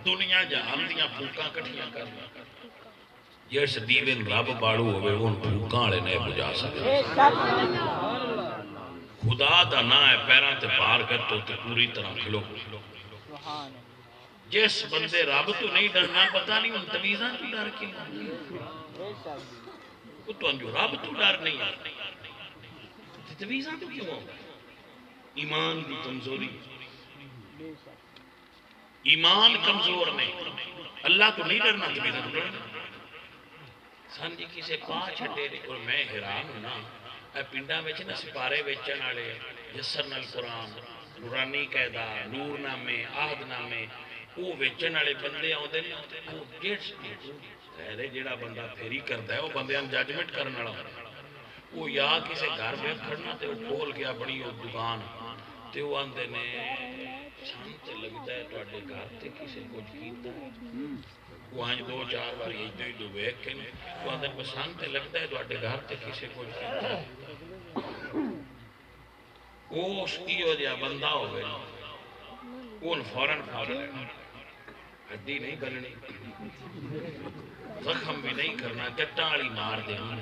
دنیا جہان دیاں پھوکاں کٹھیاں کر جس دیوے رب باڑو ہوئے ان پھوکاں والے نہیں بجا سکتے خدا دا نا ہے پیراں تے پار کر تو پوری طرح کھلو جس بندے رب تو نہیں ڈرنا پتہ نہیں ان تمیزاں تو ڈر کے وہ تو انجو رب تو ڈر نہیں تمیزاں تو کیوں ایمان دی کمزوری ایمان کمزور نہیں اللہ تو نہیں ڈرنا تمیزاں تو ڈرنا سن جی کسے پا چھڑے اور میں حیران ہونا اے پنڈا وچ نہ سپارے ویچن والے یسر نال قرآن نورانی قاعدہ نور نامے عہد نامے وہ ویچن والے بندے آتے ہیں وہ جڑا بندہ پھیری کرتا ہے وہ بندے ججمنٹ کرنے والا وہ یا کسی گھر میں کھڑنا تو وہ کھول کے اپنی وہ دکان تو وہ آتے نے سن تو لگتا ہے تے گھر سے کسی کچھ کیتا وہ آج دو چار بار ادو ادو ویک کے وہ آتے پسند تو لگتا ہے تے گھر سے کسی کچھ کیتا وہ اس کی وجہ بندہ ہو گیا وہ فوراً ہڈی نہیں بننی زخم بھی نہیں کرنا جٹاں والی مار دینا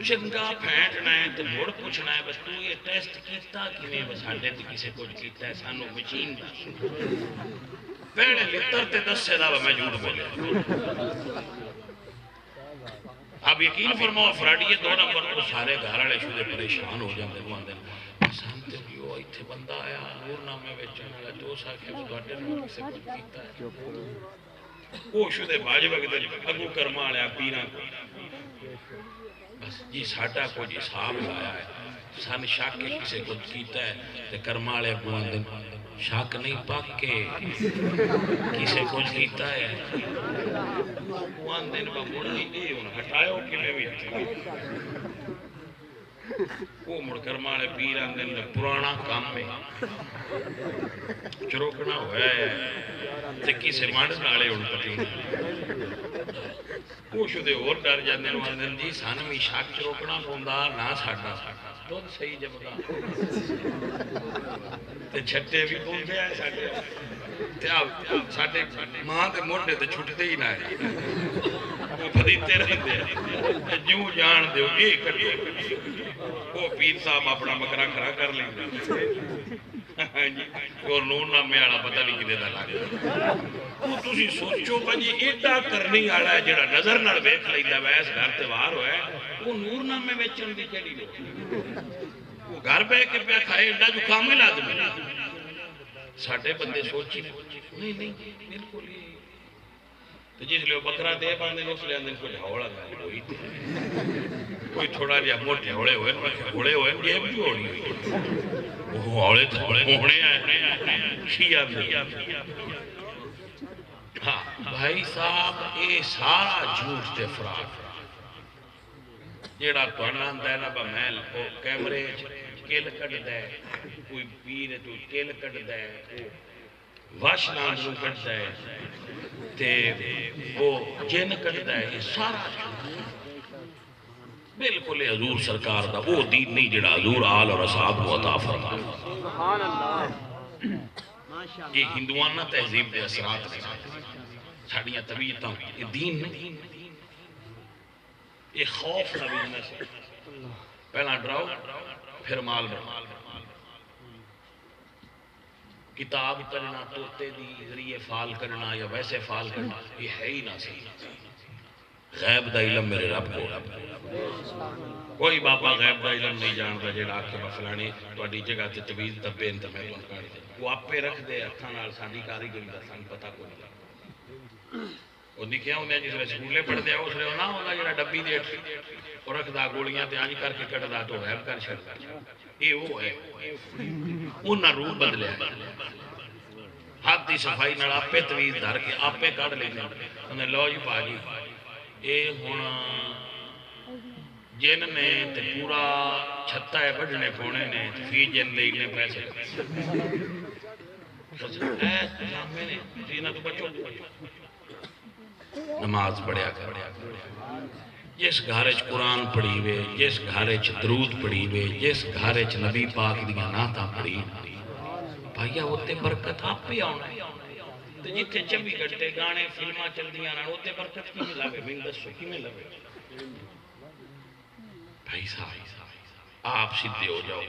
چنگا پھینٹنا ہے تو مڑ پوچھنا ہے بس تو یہ ٹیسٹ کیتا کیویں بس ساڈے تے کسے کچھ کیتا ہے سانو مشین دا پہلے لتر تے دسے دا میں جھوٹ بولیا اب یقین فرماؤ فراڈیے 2 نمبر تو سارے گھر والے شدے پریشان ہو جاندے وہ آندے سانتے بھی وہ ایتھے بندہ آیا نور نامے ویچن والا جو ساکھے وہ تواڈے نال کسے کچھ کیتا ہے وہ شدے باج وقت ابو کرما والے پیراں کو بس جی ساڈا کچھ حساب لایا ہے سن شک کسے کچھ کیتا ہے تے کرما والے ابو آندے شک نہیں پاک کے کسے کچھ کیتا ہے وہ آندے با مڑ نہیں ہن ہٹایو کیویں وی وہ مڑ کرما والے پیر آندے پرانا کام ہے چروکنا ہوا ہے تے کسے منڈ نالے ہن پتی وہ شدے اور ڈر جاندے آندے جی سن بھی شک چروکنا پوندا نہ ساڈا دودھ صحیح جمدا تے چھٹے بھی پوندے آ ساڈے تے ساڈے ماں دے موڈے تے چھٹتے ہی نہ وہ پھدیتے رہندے جوں جان دیو اے کٹے وہ پیر صاحب اپنا مکرا کھڑا کر لیندے اور نور نامے والا پتہ نہیں کدے دا لگ وہ تسی سوچو بھائی ایڈا کرنی والا ہے جڑا نظر نال ویکھ لیندا ویس گھر تے باہر ہویا وہ نور نامے ویچن دی کیڑی لوڑ وہ گھر بیٹھ کے پیا کھائے ایڈا جو کامل آدمی ساڈے بندے سوچی نہیں نہیں بالکل ہی تو جس لئے بکرا دے باندھے اس لئے اندر کوئی ہوڑا گل ہوئی تھی کوئی تھوڑا جہا موٹے ہوڑے ہوئے جیب بھی ہونی ہوئی وہ ہوڑے ہونے آئے شیعہ بھی ہاں بھائی صاحب یہ سارا جھوٹ تے فراق جیڑا توانا آندا ہے نا با محل وہ کیمرے کل کٹ دے کوئی پیر تو کل کٹ دے واش نانگلو کٹ دے تے وہ جن کٹ دے یہ سارا بالکل حضور سرکار دا وہ دین نہیں جڑا حضور آل اور اصحاب کو عطا فرما سبحان اللہ یہ ہندوانہ تہذیب دے اثرات نے ساڑیاں طبیعتاں یہ دین نہیں یہ خوف نہ بجنس ہے پہلا ڈراؤ پھر مال بڑھا کتاب کرنا توتے دی ذریعے فال کرنا یا ویسے فال کرنا یہ ہے ہی نہ صحیح غیب دا علم میرے رب کو کوئی بابا غیب دا علم نہیں جانتا جیڑا آکے بفلانے تو اڈی جگہ تے طویز دبین تمہیں کون کر دے وہ آپ پہ رکھ دے اتھا نال ساڑی کاری گئی دا سان پتہ کو نہیں وہ دیکھیا ہوندے جس میں سکولے پڑھ دیا اس لئے نہ ہونا جیڑا ڈبی دے اور رکھ دا گولیاں تے آنی کر کے کٹ دا تو غیب کر شرک کر یہ وہ ہے انہا روح بدلے ہاتھ دی صفائی نال آپ پہ طویز دھر کے آپ پہ کٹ لینے انہیں لو جی پاجی اے ہونا جن نے تے پورا چھتا ہے بڑھنے پونے نے فی جن لینے پیسے نماز پڑھیا کر جس گھارچ قرآن پڑھی وے جس گھارچ درود پڑھی وے جس گھارچ نبی پاک دیا ناتا پڑھی بھائیا اتنے برکت آپ پہ آنا ہے تو جتنے 24 گھنٹے گانے فلماں چلدیاں رہن اتنے برکت کی ملاوے میں دسو کی ملاوے بھائی صاحب آپ سیدھے ہو جاؤ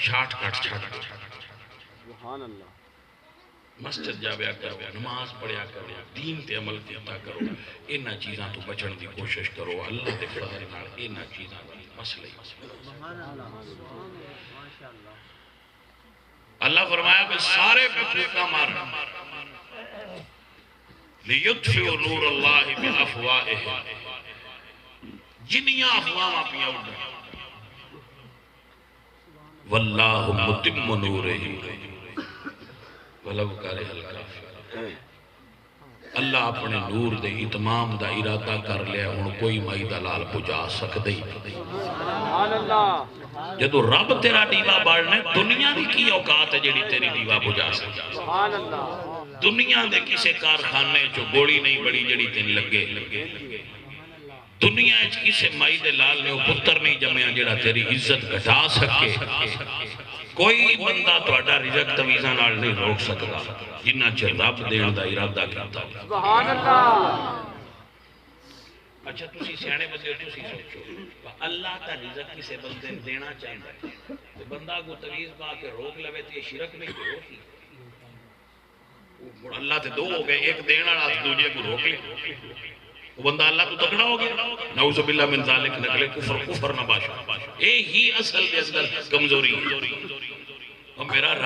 شارٹ کٹ چھڑ سبحان اللہ مسجد جاویا کرو نماز پڑھیا کرو دین تے عمل کیتا کرو انہاں چیزاں تو بچن دی کوشش کرو اللہ دے فضل نال انہاں چیزاں دا مسئلہ ہی سبحان اللہ ماشاءاللہ اللہ فرمایا کہ سارے پہ پھوکا مارا لیطفئوا نور اللہ بافواہہم جنیاں افواہ پیا اڑا واللہ متم نورہ ولو کرہ الکافرون اللہ اپنے نور دے اتمام دا ارادہ کر لیا ہن کوئی مائی دلال بجا سکدے سبحان اللہ جدو رب تیرا دیوا بڑھنے دنیا دی کی اوقات ہے جڑی تیری دیوا بجا سکتا سبحان اللہ دنیا دے کسے کارخانے چو گوڑی نہیں بڑی جڑی تین لگے دنیا اچ کسے مائی دے لال نے پتر نہیں جمعیا جڑا تیری عزت گھٹا سکے کوئی بندہ توڑا رزق تویزہ نال نہیں روک سکتا جنہ چھ رب دین دا ارادہ کرتا سبحان اللہ اچھا تسی سیانے بندے تسی سوچو اللہ کا رزق کسے بندے دینا چاہتا ہے تو بندہ کو تویز پا کے روک لوے تو یہ شرک نہیں تو روکی اللہ تے دو ہو گئے ایک دینا رہا دوجہ کو روک لے وہ بندہ اللہ تو تکڑا ہو گیا نعوذ باللہ من ذالک نکلے کفر نہ باشا اے ہی اصل کے اندر کمزوری ہے اور میرا